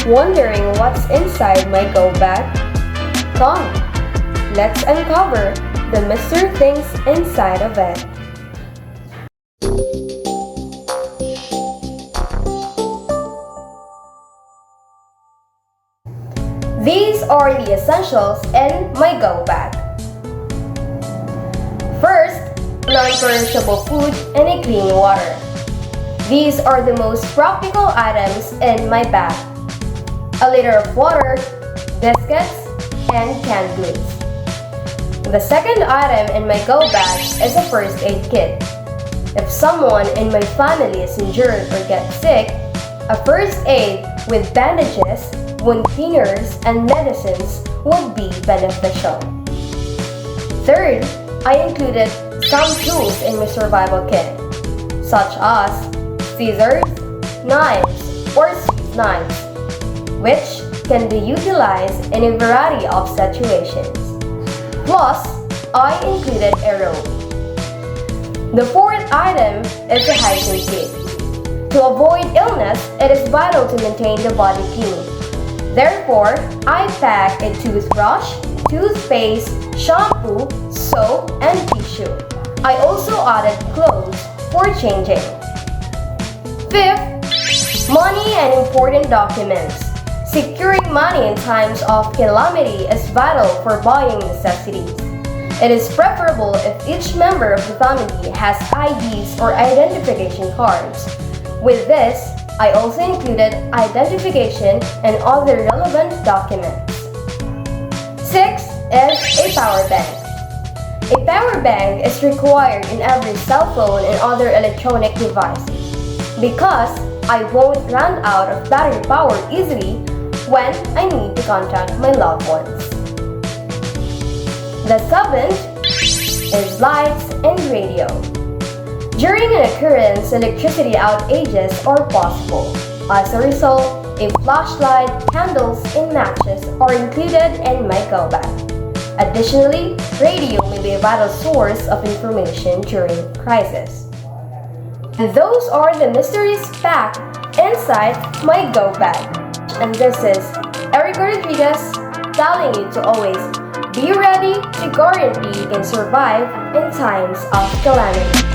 Wondering what's inside my go bag? Come, let's uncover the mystery things inside of it. These are the essentials in my go bag. First, non-perishable food and a clean water. These are the most practical items in my bag. A liter of water, biscuits, and canned goods. The second item in my go bag is a first aid kit. If someone in my family is injured or gets sick, a first aid with bandages, wound cleaners, and medicines would be beneficial. Third, I included some tools in my survival kit, such as scissors, knives, or Swiss knives, which can be utilized in a variety of situations. Plus, I included a rope. The fourth item is a hygiene kit. To avoid illness, it is vital to maintain the body clean. Therefore, I pack a toothbrush, toothpaste, shampoo, soap, and tissue. I also added clothes for changing. Fifth, money and important documents. Securing money in times of calamity is vital for buying necessities. It is preferable if each member of the family has IDs or identification cards. With this, I also included identification and other relevant documents. Sixth is a power bank. A power bank is required in every cell phone and other electronic devices because I won't run out of battery power easily when I need to contact my loved ones. The seventh is lights and radio. During an occurrence, electricity outages are possible. As a result, a flashlight, candles, and matches are included in my go bag. Additionally, radio may be a vital source of information during crisis. And those are the mysteries packed inside my go bag. And this is Erica Rodriguez telling you to always be ready to guarantee you can survive in times of calamity.